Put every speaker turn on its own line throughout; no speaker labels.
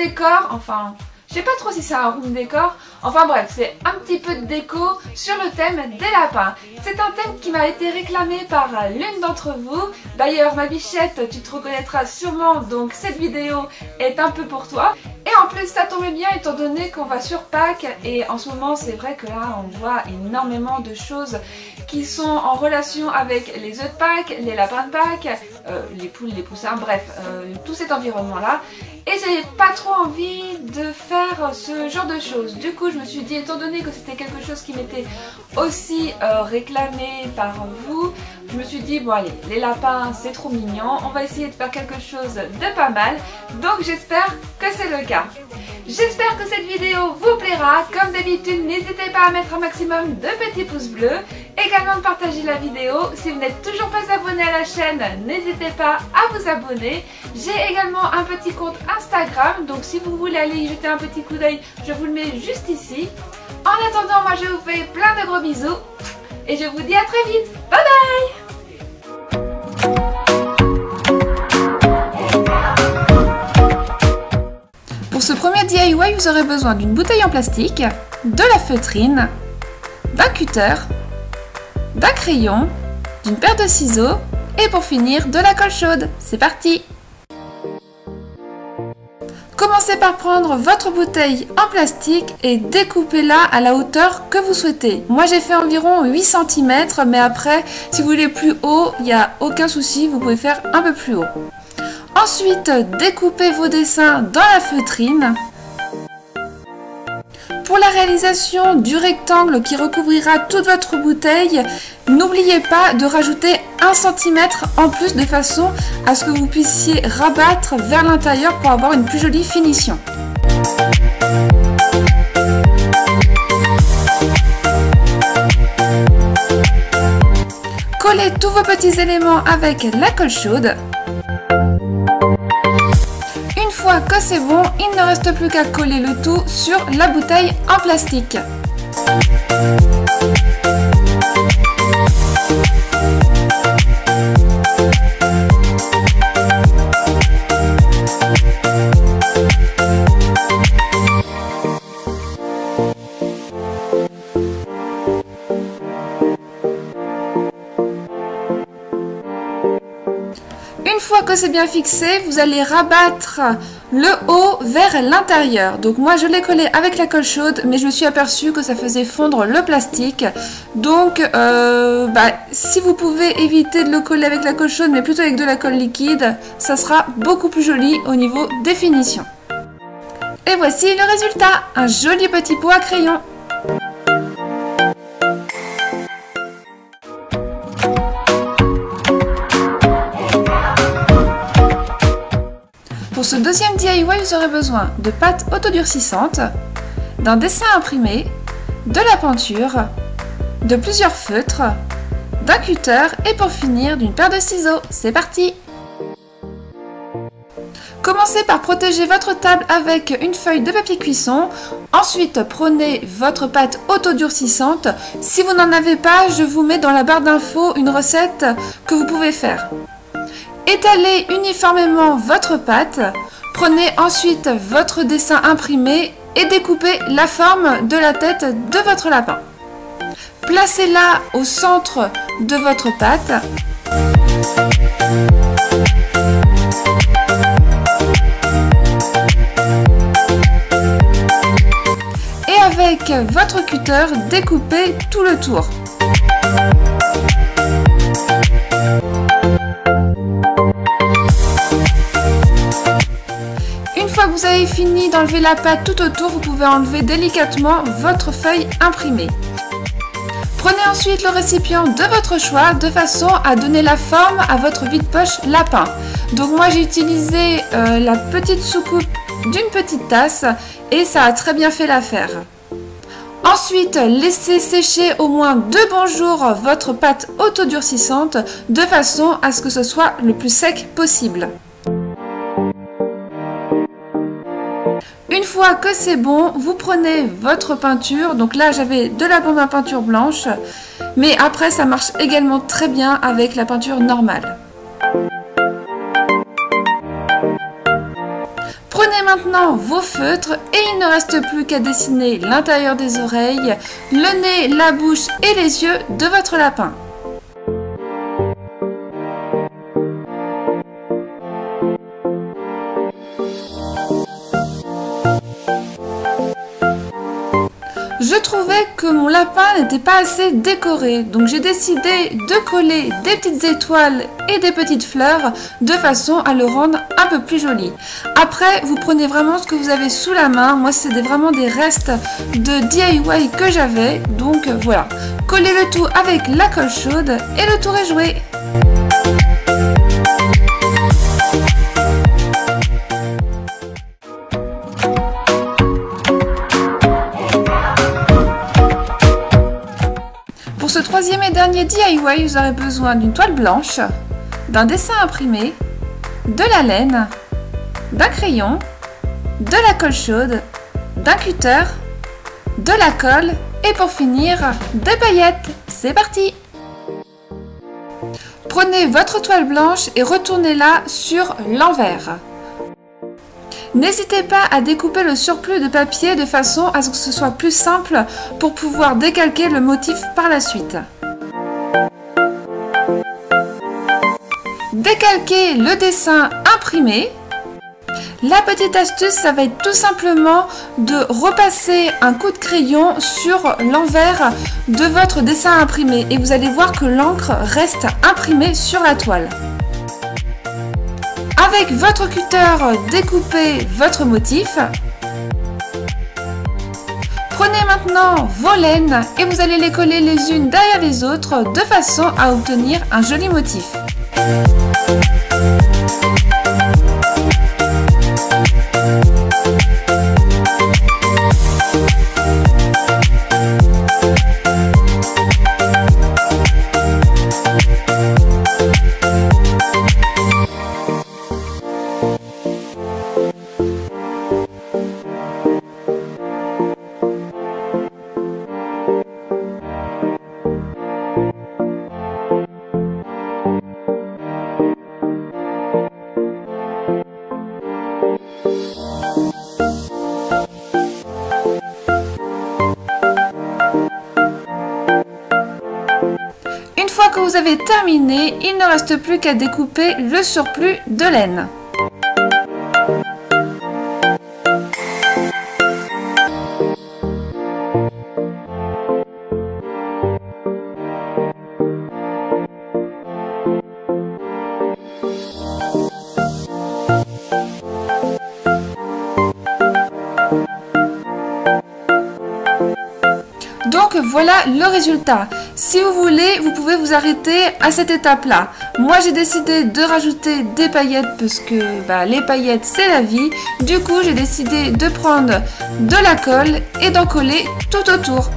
décor, enfin... Je sais pas trop si c'est un room décor, enfin bref, c'est un petit peu de déco sur le thème des lapins. C'est un thème qui m'a été réclamé par l'une d'entre vous. D'ailleurs, ma bichette, tu te reconnaîtra sûrement, donc cette vidéo est un peu pour toi. Et en plus, ça tombe bien étant donné qu'on va sur Pâques et en ce moment, c'est vrai que là, on voit énormément de choses qui sont en relation avec les œufs de Pâques, les lapins de Pâques, les poules, les poussins, bref, tout cet environnement-là. Et j'ai pas trop envie de faire ce genre de choses. Du coup, je me suis dit, étant donné que c'était quelque chose qui m'était aussi réclamé par vous, je me suis dit, bon allez, les lapins c'est trop mignon, on va essayer de faire quelque chose de pas mal. Donc j'espère que c'est le cas. J'espère que cette vidéo vous plaira. Comme d'habitude, n'hésitez pas à mettre un maximum de petits pouces bleus. Également de partager la vidéo. Si vous n'êtes toujours pas abonné à la chaîne, n'hésitez pas à vous abonner. J'ai également un petit compte Instagram. Donc si vous voulez aller y jeter un petit coup d'œil, je vous le mets juste ici. En attendant, moi je vous fais plein de gros bisous. Et je vous dis à très vite. Bye bye! Pour ce premier DIY, vous aurez besoin d'une bouteille en plastique, de la feutrine, d'un cutter, d'un crayon, d'une paire de ciseaux et pour finir de la colle chaude. C'est parti! Commencez par prendre votre bouteille en plastique et découpez-la à la hauteur que vous souhaitez. Moi j'ai fait environ 8 cm, mais après si vous voulez plus haut, il n'y a aucun souci, vous pouvez faire un peu plus haut. Ensuite, découpez vos dessins dans la feutrine. Pour la réalisation du rectangle qui recouvrira toute votre bouteille, n'oubliez pas de rajouter 1 cm en plus de façon à ce que vous puissiez rabattre vers l'intérieur pour avoir une plus jolie finition. Collez tous vos petits éléments avec la colle chaude. Une fois que c'est bon, il ne reste plus qu'à coller le tout sur la bouteille en plastique. Une fois que c'est bien fixé, vous allez rabattre le haut vers l'intérieur. Donc moi je l'ai collé avec la colle chaude, mais je me suis aperçue que ça faisait fondre le plastique. Donc si vous pouvez éviter de le coller avec la colle chaude, mais plutôt avec de la colle liquide, ça sera beaucoup plus joli au niveau des finitions. Et voici le résultat, un joli petit pot à crayon. Pour ce deuxième DIY, vous aurez besoin de pâte autodurcissante, d'un dessin imprimé, de la peinture, de plusieurs feutres, d'un cutter et pour finir d'une paire de ciseaux. C'est parti! Commencez par protéger votre table avec une feuille de papier cuisson. Ensuite, prenez votre pâte autodurcissante. Si vous n'en avez pas, je vous mets dans la barre d'infos une recette que vous pouvez faire. Étalez uniformément votre pâte, prenez ensuite votre dessin imprimé et découpez la forme de la tête de votre lapin. Placez-la au centre de votre pâte. Et avec votre cutter, découpez tout le tour. Une fois que vous avez fini d'enlever la pâte tout autour, vous pouvez enlever délicatement votre feuille imprimée. Prenez ensuite le récipient de votre choix de façon à donner la forme à votre vide-poche lapin. Donc moi j'ai utilisé la petite soucoupe d'une petite tasse et ça a très bien fait l'affaire. Ensuite, laissez sécher au moins 2 bons jours votre pâte autodurcissante de façon à ce que ce soit le plus sec possible. Une fois que c'est bon, vous prenez votre peinture. Donc là, j'avais de la bombe à peinture blanche, mais après, ça marche également très bien avec la peinture normale. Prenez Prenez maintenant vos feutres et il ne reste plus qu'à dessiner l'intérieur des oreilles, le nez, la bouche et les yeux de votre lapin. Je trouvais que mon lapin n'était pas assez décoré, donc j'ai décidé de coller des petites étoiles et des petites fleurs de façon à le rendre un peu plus joli. Après, vous prenez vraiment ce que vous avez sous la main. Moi, c'est vraiment des restes de DIY que j'avais, donc voilà. Collez le tout avec la colle chaude et le tour est joué. Pour ce troisième et dernier DIY, vous aurez besoin d'une toile blanche, d'un dessin imprimé, de la laine, d'un crayon, de la colle chaude, d'un cutter, de la colle et pour finir, des paillettes. C'est parti! Prenez votre toile blanche et retournez-la sur l'envers. N'hésitez pas à découper le surplus de papier de façon à ce que ce soit plus simple pour pouvoir décalquer le motif par la suite. Décalquez le dessin imprimé. La petite astuce, ça va être tout simplement de repasser un coup de crayon sur l'envers de votre dessin imprimé et vous allez voir que l'encre reste imprimée sur la toile. Avec votre cutter, découpez votre motif. Prenez maintenant vos laines et vous allez les coller les unes derrière les autres de façon à obtenir un joli motif. Une fois que vous avez terminé, il ne reste plus qu'à découper le surplus de laine. Donc voilà le résultat. Si vous voulez, vous pouvez vous arrêter à cette étape-là. Moi, j'ai décidé de rajouter des paillettes parce que les paillettes, c'est la vie. Du coup, j'ai décidé de prendre de la colle et d'en coller tout autour.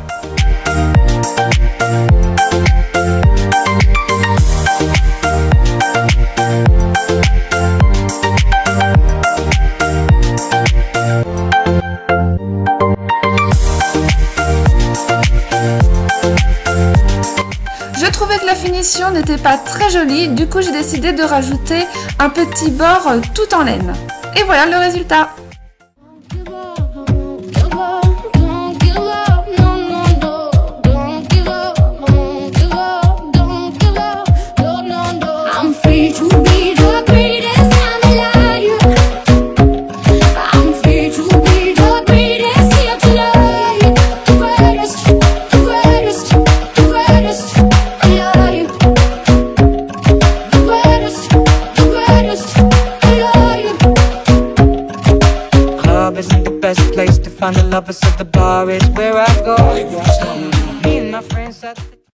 Je trouvais que la finition n'était pas très jolie, du coup j'ai décidé de rajouter un petit bord tout en laine. Et voilà le résultat.
Find the lovers at the bar is where I go. Me and my friends at the